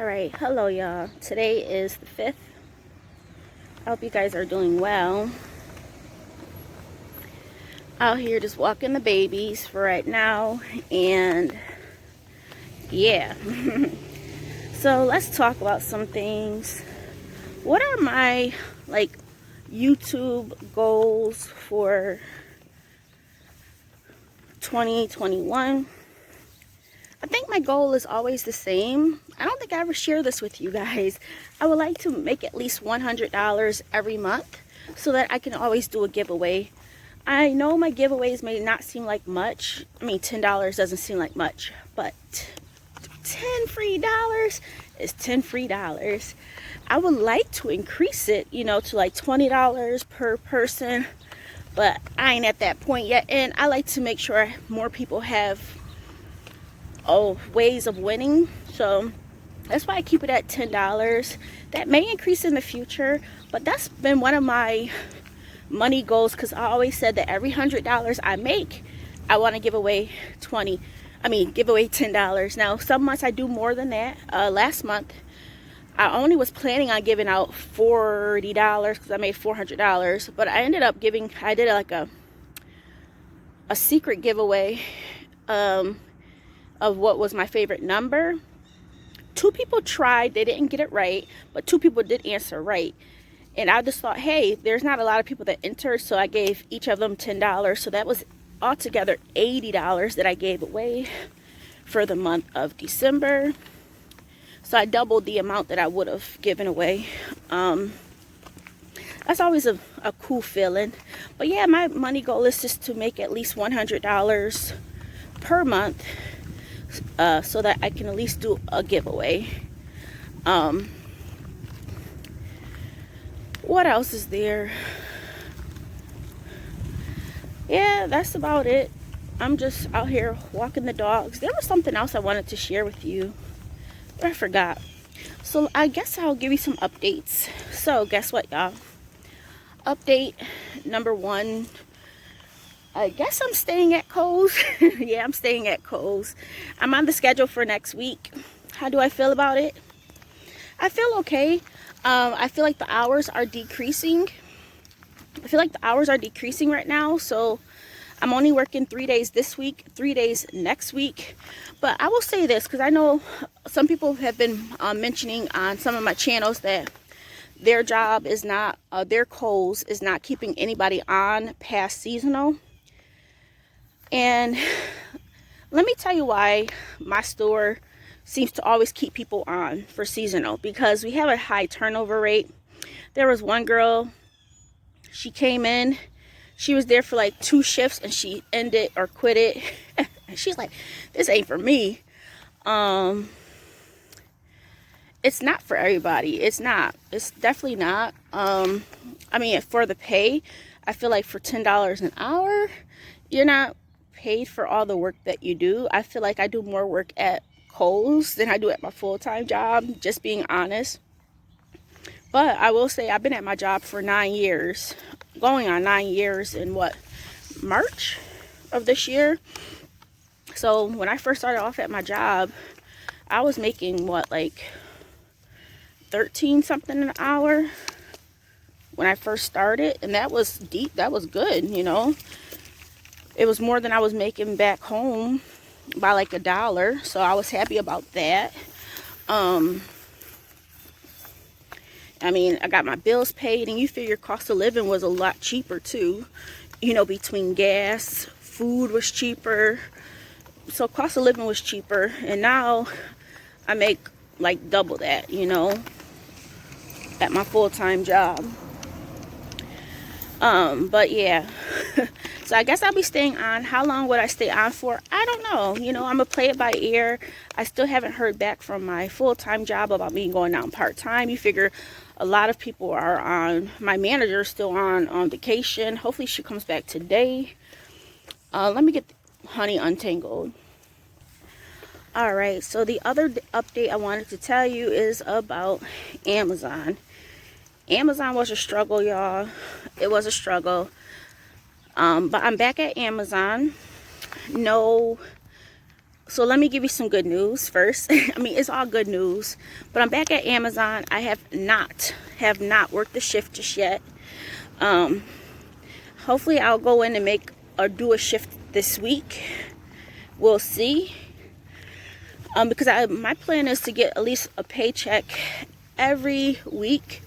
Alright, hello y'all. Today is the 5th. I hope you guys are doing well. Out here just walking the babies for right now. And yeah. So let's talk about some things. What are my YouTube goals for 2021? I think my goal is always the same. I don't think I ever share this with you guys. I would like to make at least $100 every month so that I can always do a giveaway. I know my giveaways may not seem like much. I mean, $10 doesn't seem like much, but 10 free dollars is 10 free dollars. I would like to increase it, to like $20 per person, but I ain't at that point yet. And I like to make sure more people have ways of winning, so that's why I keep it at $10. That may increase in the future, but that's been one of my money goals, because I always said that every $100 I make, I want to give away $10. Now some months I do more than that. Last month I only was planning on giving out $40 because I made $400, but I ended up I did like a secret giveaway of what was my favorite number. 2 people tried, they didn't get it right, but 2 people did answer right. And I just thought, hey, there's not a lot of people that entered, so I gave each of them $10. So that was altogether $80 that I gave away for the month of December. So I doubled the amount that I would have given away. That's always a cool feeling. But yeah, my money goal is just to make at least $100 per month, so that I can at least do a giveaway. What else is there? Yeah, that's about it. I'm just out here walking the dogs. There was something else I wanted to share with you, but I forgot. So I guess I'll give you some updates. So guess what, y'all? Update number 1. I guess I'm staying at Kohl's. Yeah, I'm staying at Kohl's. I'm on the schedule for next week. How do I feel about it? I feel okay. I feel like the hours are decreasing. Right now. So I'm only working 3 days this week, 3 days next week. But I will say this, because I know some people have been mentioning on some of my channels that their job is not, their Kohl's is not keeping anybody on past seasonal. And let me tell you why my store seems to always keep people on for seasonal, because we have a high turnover rate. There was one girl, she came in, she was there for like 2 shifts and she ended or quit it. She's like, this ain't for me. It's not for everybody. It's definitely not. I mean, for the pay, I feel like for $10 an hour, you're not paid for all the work that you do. I feel like I do more work at Kohl's than I do at my full-time job, just being honest. But I will say I've been at my job for 9 years, going on 9 years in March of this year. So when I first started off at my job, I was making like 13 something an hour when I first started, and that was good. It was more than I was making back home by like $1, so I was happy about that. I mean, I got my bills paid, and you figure cost of living was a lot cheaper too. Between gas, food was cheaper, so cost of living was cheaper. And now I make like double that, at my full-time job. But yeah. So I guess I'll be staying on. How long would I stay on for? I don't know. I'm gonna play it by ear. I still haven't heard back from my full-time job about me going down part-time. You figure a lot of people are on. My manager's still on vacation. Hopefully she comes back today. Let me get Honey untangled. All right, so the other update I wanted to tell you is about Amazon. Amazon was a struggle, y'all. It was a struggle. But I'm back at Amazon. No So let me give you some good news first. I mean, it's all good news, but I'm back at Amazon. I have not worked the shift just yet. Hopefully I'll go in and make or do a shift this week. We'll see. Because my plan is to get at least a paycheck every week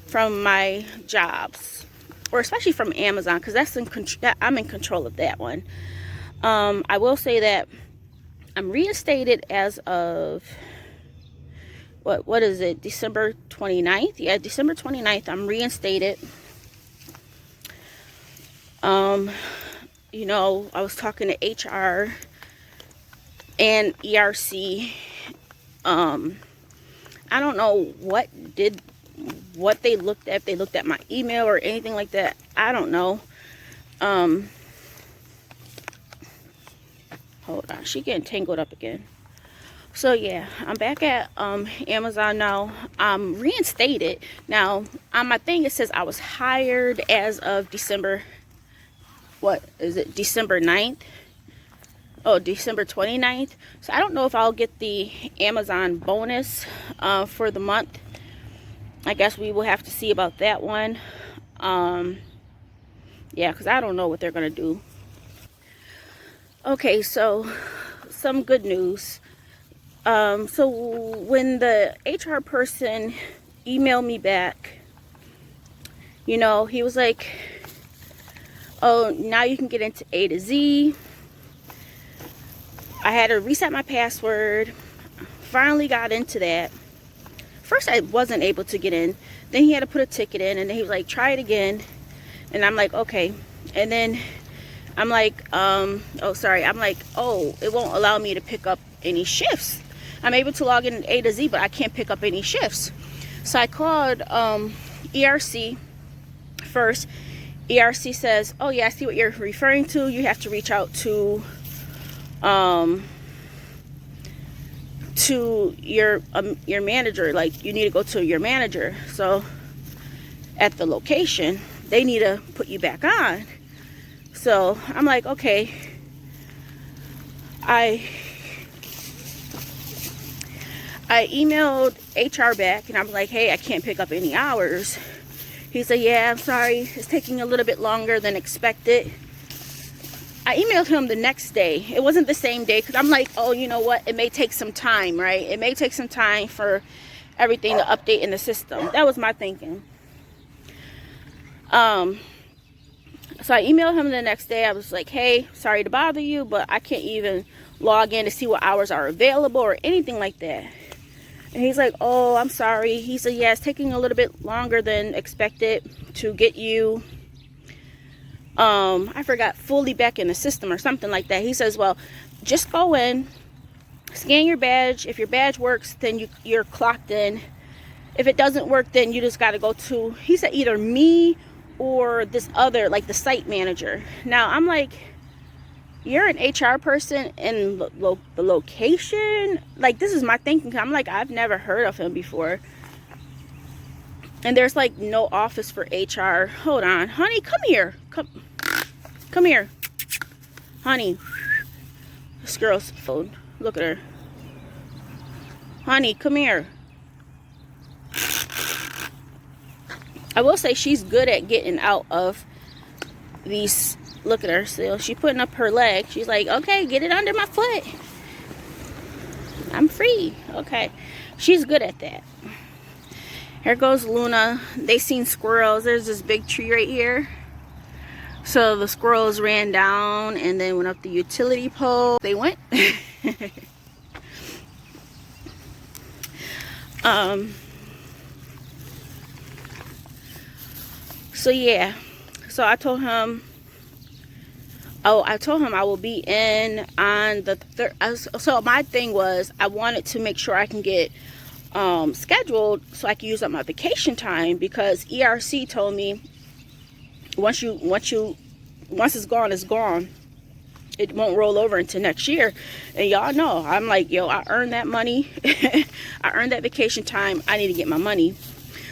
from my jobs, or especially from Amazon, because I'm in control of that one. I will say that I'm reinstated as of what is it, December 29th? Yeah, December 29th, I'm reinstated. You know, I was talking to HR and ERC. I don't know what they looked at, if they looked at my email or anything like that. I don't know. Hold on, she getting tangled up again. So yeah, I'm back at Amazon now. I'm reinstated now. On my thing it says I was hired as of December, what is it, December 9th? Oh, December 29th. So I don't know if I'll get the Amazon bonus for the month. I guess we will have to see about that one. Yeah, because I don't know what they're gonna do. Okay, so some good news. So when the HR person emailed me back, you know, he was like, oh, now you can get into A to Z. I had to reset my password. Finally got into that. First I wasn't able to get in. Then he had to put a ticket in, and then he was like, try it again. And I'm like, okay. And then I'm like, oh, sorry. I'm like, oh, it won't allow me to pick up any shifts. I'm able to log in A to Z, but I can't pick up any shifts. So I called ERC first. ERC says, oh yeah, I see what you're referring to. You have to reach out to your manager. Like, you need to go to your manager. So at the location, they need to put you back on. So I'm like, okay. I emailed HR back, and I'm like, hey, I can't pick up any hours. He said, yeah, I'm sorry, it's taking a little bit longer than expected. I emailed him the next day. It wasn't the same day, because I'm like, oh, you know what, it may take some time, right? It may take some time for everything to update in the system. That was my thinking. So I emailed him the next day. I was like, hey, sorry to bother you, but I can't even log in to see what hours are available or anything like that. And he's like, oh, I'm sorry. He said, yeah, it's taking a little bit longer than expected to get you, I forgot, fully back in the system or something like that. He says, well, just go in, scan your badge. If your badge works, then you're clocked in. If it doesn't work, then you just got to go to, he said, either me or this other, like the site manager. Now, I'm like, you're an HR person in the location? Like, this is my thinking. I'm like, I've never heard of him before. And there's like no office for HR. Hold on. Honey, come here. Come here. Honey. This girl's phone. Look at her. Honey, come here. I will say she's good at getting out of these. Look at her still. She's putting up her leg. She's like, okay, get it under my foot. I'm free. Okay. She's good at that. Here goes Luna. They seen squirrels. There's this big tree right here. So the squirrels ran down and then went up the utility pole. They went. So yeah. So I told him, I will be in on the 3rd. So my thing was, I wanted to make sure I can get scheduled so I can use up my vacation time, because ERC told me once it's gone, it's gone. It won't roll over into next year. And y'all know, I'm like, yo, I earned that money. I earned that vacation time. I need to get my money.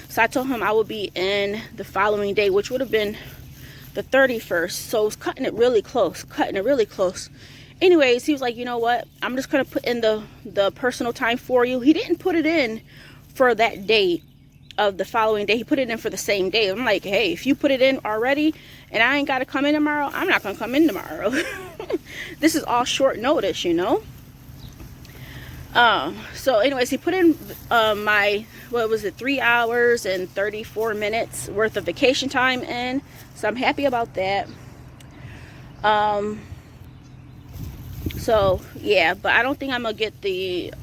So I told him I would be in the following day, which would have been the 31st. So it was cutting it really close. Anyways, he was like, you know what, I'm just gonna put in the personal time for you. He didn't put it in for that date of the following day. He put it in for the same day. I'm like, hey, if you put it in already and I ain't got to come in tomorrow, I'm not gonna come in tomorrow. This is all short notice, you know. So anyways, he put in my, what was it, 3 hours and 34 minutes worth of vacation time in, so I'm happy about that. So yeah, but I don't think I'm gonna get the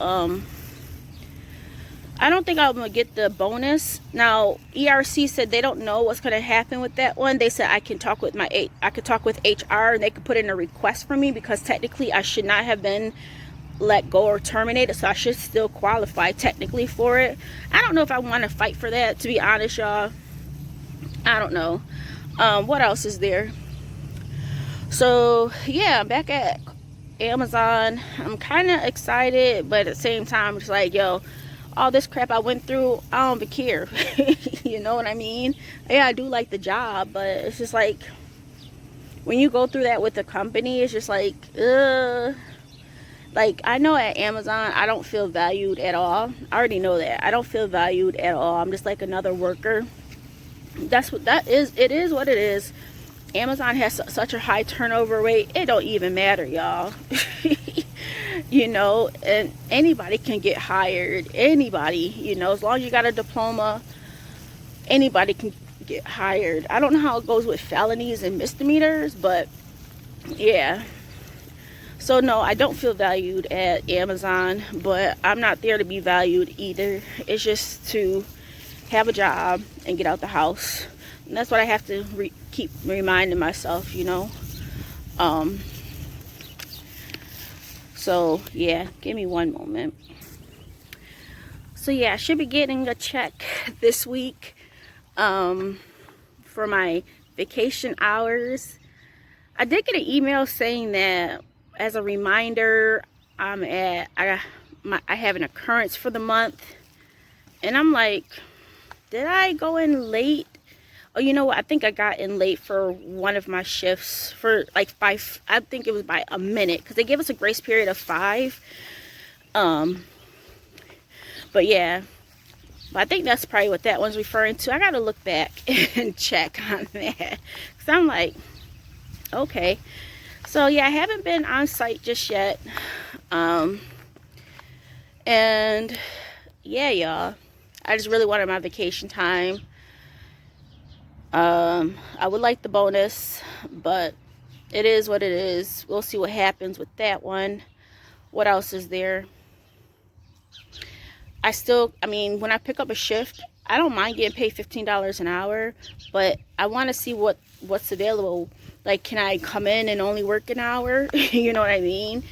I don't think I'm gonna get the bonus. Now ERC said they don't know what's gonna happen with that one. They said I can talk with HR and they could put in a request for me, because technically I should not have been let go or terminated, so I should still qualify technically for it. I don't know if I want to fight for that, to be honest, y'all. I don't know. What else is there? So yeah, I'm back at Amazon. I'm kind of excited, but at the same time it's like, yo, all this crap I went through, I don't even care. You know what I mean? Yeah, I do like the job, but it's just like, when you go through that with the company, it's just like, like, I know at Amazon I don't feel valued at all. I already know that. I don't feel valued at all. I'm just like another worker. That's what that is. It is what it is. Amazon has such a high turnover rate, it don't even matter, y'all. You know, and anybody can get hired. Anybody, you know, as long as you got a diploma, anybody can get hired. I don't know how it goes with felonies and misdemeanors, but yeah. So no, I don't feel valued at Amazon, but I'm not there to be valued either. It's just to have a job and get out the house. And that's what I have to keep reminding myself, you know. So yeah, give me one moment. So yeah, I should be getting a check this week for my vacation hours. I did get an email saying that, as a reminder, I have an occurrence for the month, and I'm like, did I go in late? Oh, you know what? I think I got in late for one of my shifts for like I think it was by a minute, because they gave us a grace period of 5. But yeah, but I think that's probably what that one's referring to. I gotta look back and check on that, because I'm like, okay. So yeah, I haven't been on site just yet. And yeah, y'all, I just really wanted my vacation time. I would like the bonus, but it is what it is. We'll see what happens with that one. What else is there? I mean, when I pick up a shift, I don't mind getting paid $15 an hour, but I want to see what's available. Like, can I come in and only work an hour? You know what I mean?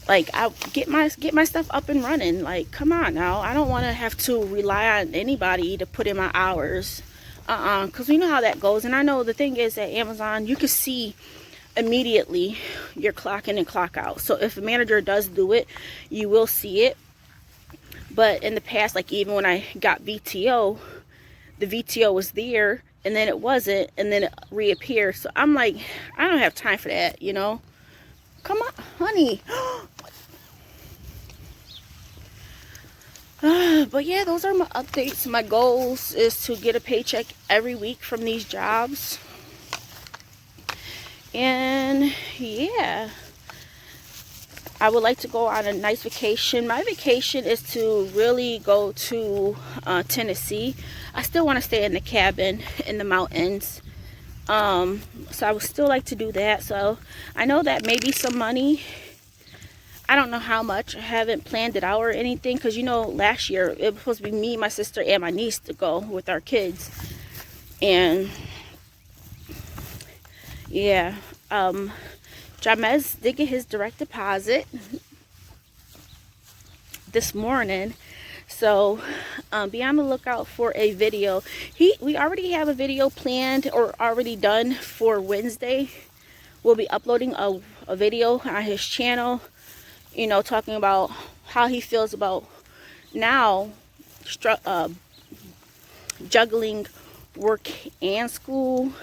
Like, I'll get my stuff up and running. Like, come on now. I don't want to have to rely on anybody to put in my hours. Because we know how that goes. And I know the thing is, at Amazon, you can see immediately your clock in and clock out. So if a manager does do it, you will see it. But in the past, like even when I got VTO, the VTO was there and then it wasn't, and then it reappeared. So I'm like, I don't have time for that, you know. Come on, honey. But yeah, those are my updates. My goals is to get a paycheck every week from these jobs. And yeah, I would like to go on a nice vacation. My vacation is to really go to Tennessee. I still want to stay in the cabin in the mountains. So I would still like to do that. So I know that maybe some money. I don't know how much. I haven't planned it out or anything, because you know, last year it was supposed to be me, my sister, and my niece to go with our kids. And yeah, Jamez did get his direct deposit this morning, so be on the lookout for a video. We already have a video planned or already done for Wednesday. We'll be uploading a video on his channel, you know, talking about how he feels about now juggling work and school.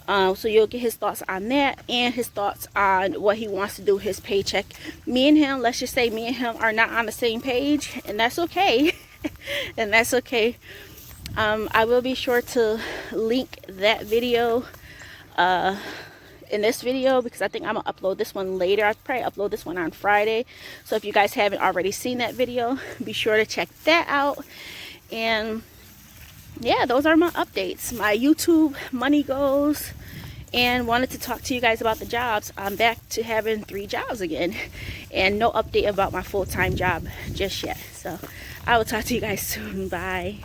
So you'll get his thoughts on that and his thoughts on what he wants to do with his paycheck. Me and him, let's just say me and him are not on the same page, and that's okay. And that's okay. I will be sure to link that video in this video, because I think I'm gonna upload this one later. I'll probably upload this one on Friday. So if you guys haven't already seen that video, be sure to check that out. And yeah, those are my updates, my YouTube money goals, and wanted to talk to you guys about the jobs. I'm back to having 3 jobs again, and no update about my full-time job just yet. So I will talk to you guys soon. Bye.